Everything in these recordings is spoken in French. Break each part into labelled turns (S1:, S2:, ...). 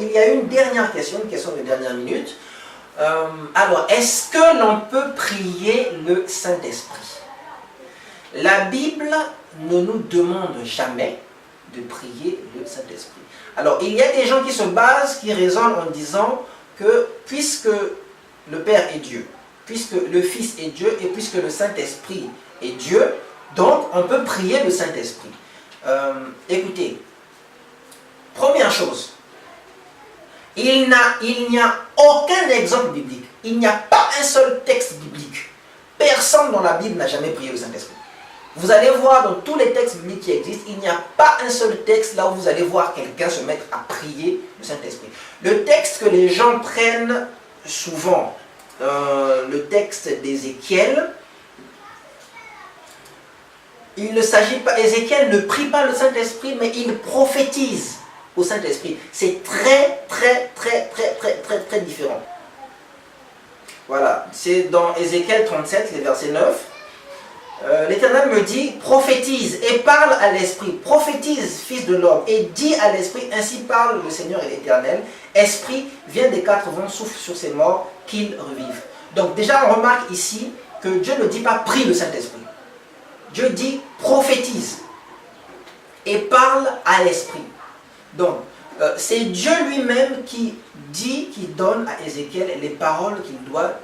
S1: il y a une dernière question, une question de dernière minute. Alors, est-ce que l'on peut prier le Saint-Esprit? La Bible ne nous demande jamais de prier le Saint-Esprit. Alors, il y a des gens qui se basent, qui raisonnent en disant que puisque le Père est Dieu, puisque le Fils est Dieu et puisque le Saint-Esprit est Dieu, donc on peut prier le Saint-Esprit. Écoutez, première chose, il n'y a aucun exemple biblique, il n'y a pas un seul texte biblique. Personne dans la Bible n'a jamais prié le Saint-Esprit. Vous allez voir dans tous les textes bibliques qui existent, il n'y a pas un seul texte là où vous allez voir quelqu'un se mettre à prier le Saint-Esprit. Le texte que les gens prennent souvent, le texte d'Ézéchiel, il ne s'agit pas, Ézéchiel ne prie pas le Saint-Esprit, mais il prophétise au Saint-Esprit. C'est très différent. Voilà, c'est dans Ézéchiel 37, les versets 9. L'Éternel me dit, prophétise et parle à l'Esprit, prophétise, fils de l'homme, et dis à l'Esprit, ainsi parle le Seigneur et l'Éternel, Esprit, viens des quatre vents, souffle sur ces morts, qu'ils revivent. Donc déjà, on remarque ici que Dieu ne dit pas prie le Saint-Esprit. Dieu dit prophétise et parle à l'Esprit. Donc, c'est Dieu lui-même qui dit, qui donne à Ézéchiel les paroles qu'il doit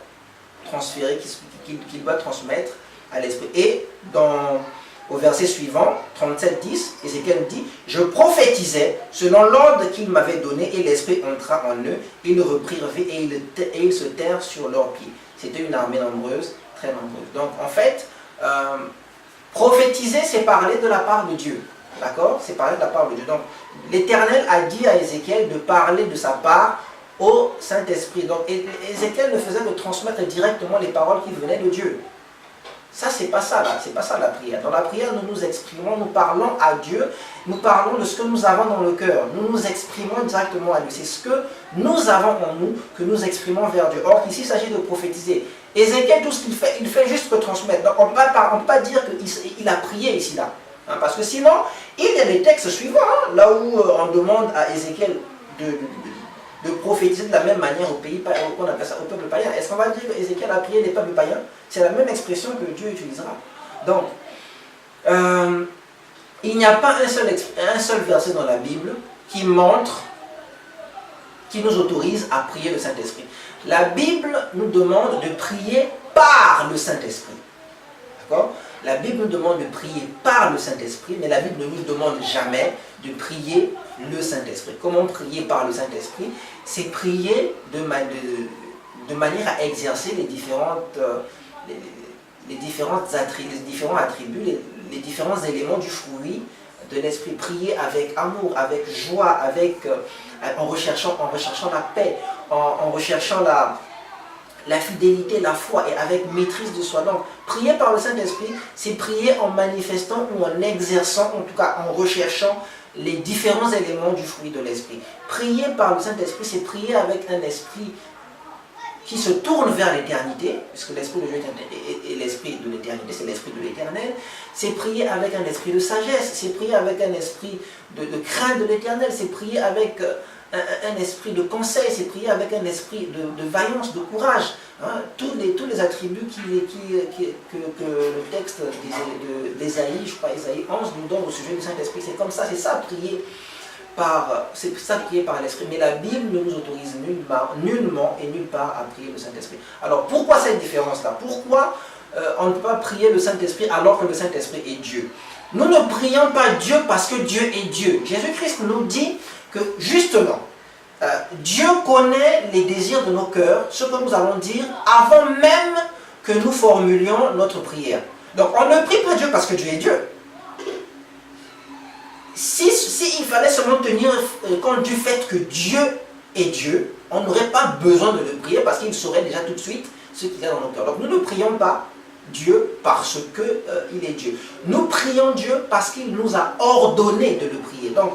S1: transférer, qu'il doit transmettre à l'Esprit. Et au verset suivant, 37-10, Ézéchiel dit, je prophétisais selon l'ordre qu'il m'avait donné, et l'Esprit entra en eux, ils reprirent vie et ils se terrent sur leurs pieds. C'était une armée nombreuse, très nombreuse. Donc en fait, prophétiser, c'est parler de la part de Dieu. D'accord? C'est parler de la part de Dieu. Donc l'Éternel a dit à Ézéchiel de parler de sa part au Saint-Esprit. Donc Ézéchiel ne faisait que transmettre directement les paroles qui venaient de Dieu. Ça, c'est pas ça là, c'est pas ça la prière. Dans la prière, nous nous exprimons, nous parlons à Dieu, nous parlons de ce que nous avons dans le cœur. Nous nous exprimons directement à Dieu. C'est ce que nous avons en nous que nous exprimons vers Dieu. Or, ici, il s'agit de prophétiser. Ézéchiel, tout ce qu'il fait, il fait juste que transmettre. Donc, on ne peut pas dire qu'il a prié ici là. Hein, parce que sinon, il y a les textes suivants, hein, là où on demande à Ézéchiel de prophétiser de la même manière au pays, qu'on appelle ça, au peuple païen. Est-ce qu'on va dire que Ézéchiel a prié les peuples païens? C'est la même expression que Dieu utilisera. Donc, il n'y a pas un seul verset dans la Bible qui montre, qui nous autorise à prier le Saint-Esprit. La Bible nous demande de prier par le Saint-Esprit. D'accord? La Bible nous demande de prier par le Saint-Esprit, mais la Bible ne nous demande jamais de prier le Saint-Esprit. Comment prier par le Saint-Esprit? C'est prier de manière à exercer les différents attributs, les différents éléments du fruit de l'Esprit. Prier avec amour, avec joie, en recherchant la paix, en recherchant la fidélité, la foi et avec maîtrise de soi. Donc, prier par le Saint-Esprit, c'est prier en manifestant ou en exerçant, en tout cas en recherchant les différents éléments du fruit de l'Esprit. Prier par le Saint-Esprit, c'est prier avec un esprit qui se tourne vers l'éternité, puisque l'Esprit de Dieu est l'Esprit de l'éternité, c'est l'Esprit de l'éternel. C'est prier avec un esprit de sagesse, c'est prier avec un esprit de crainte de l'éternel, c'est prier avec un esprit de conseil, c'est prier avec un esprit de vaillance, de courage. Hein, tous les attributs que le texte d'Ésaïe, je crois Ésaïe 11, nous donne au sujet du Saint-Esprit. C'est comme ça, c'est ça prier par l'Esprit. Mais la Bible ne nous autorise nullement et nulle part à prier le Saint-Esprit. Alors pourquoi cette différence-là? Pourquoi on ne peut pas prier le Saint-Esprit alors que le Saint-Esprit est Dieu? Nous ne prions pas Dieu parce que Dieu est Dieu. Jésus-Christ nous dit que justement, Dieu connaît les désirs de nos cœurs, ce que nous allons dire avant même que nous formulions notre prière. Donc on ne prie pas Dieu parce que Dieu est Dieu. Si il fallait seulement tenir compte du fait que Dieu est Dieu, on n'aurait pas besoin de le prier parce qu'il saurait déjà tout de suite ce qu'il y a dans nos cœurs. Donc nous ne prions pas Dieu parce qu'il est Dieu. Nous prions Dieu parce qu'il nous a ordonné de le prier. Donc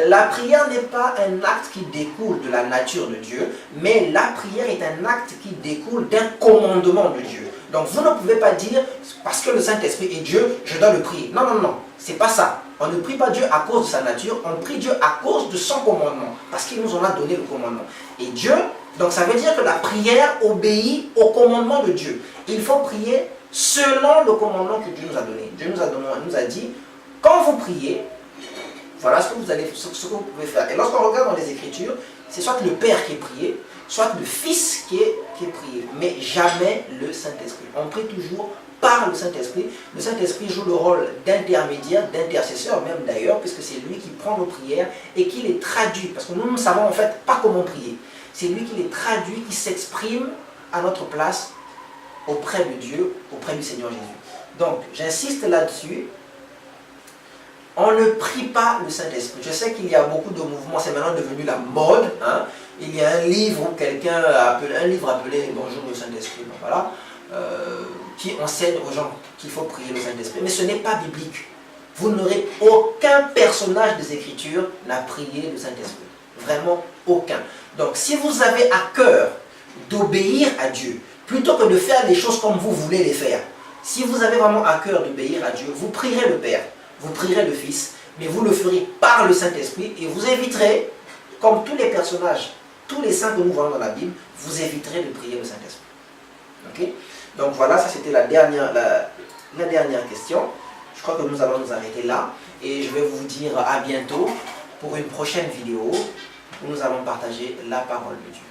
S1: la prière n'est pas un acte qui découle de la nature de Dieu, mais la prière est un acte qui découle d'un commandement de Dieu. Donc vous ne pouvez pas dire, parce que le Saint-Esprit est Dieu, je dois le prier. Non, non, non, c'est pas ça. On ne prie pas Dieu à cause de sa nature, on prie Dieu à cause de son commandement, parce qu'il nous en a donné le commandement. Et Dieu, donc ça veut dire que la prière obéit au commandement de Dieu. Il faut prier selon le commandement que Dieu nous a donné. Dieu nous a dit, quand vous priez, voilà ce que vous pouvez faire. Et lorsqu'on regarde dans les Écritures, c'est soit le Père qui est prié, soit le Fils qui est prié, mais jamais le Saint-Esprit. On prie toujours par le Saint-Esprit. Le Saint-Esprit joue le rôle d'intermédiaire, d'intercesseur même d'ailleurs, puisque c'est lui qui prend nos prières et qui les traduit. Parce que nous ne savons en fait pas comment prier. C'est lui qui les traduit, qui s'exprime à notre place auprès de Dieu, auprès du Seigneur Jésus. Donc, j'insiste là-dessus. On ne prie pas le Saint-Esprit. Je sais qu'il y a beaucoup de mouvements, c'est maintenant devenu la mode. Hein. Il y a un livre où quelqu'un appelé Bonjour le Saint-Esprit. Donc voilà. Qui enseigne aux gens qu'il faut prier le Saint-Esprit. Mais ce n'est pas biblique. Vous n'aurez aucun personnage des Écritures n'a prié le Saint-Esprit. Vraiment aucun. Donc si vous avez à cœur d'obéir à Dieu, plutôt que de faire les choses comme vous voulez les faire, si vous avez vraiment à cœur d'obéir à Dieu, vous prierez le Père, vous prierez le Fils, mais vous le ferez par le Saint-Esprit et vous éviterez, comme tous les personnages, tous les saints que nous voyons dans la Bible, vous éviterez de prier le Saint-Esprit. Ok? Donc voilà, ça c'était la dernière question. Je crois que nous allons nous arrêter là. Et je vais vous dire à bientôt pour une prochaine vidéo où nous allons partager la parole de Dieu.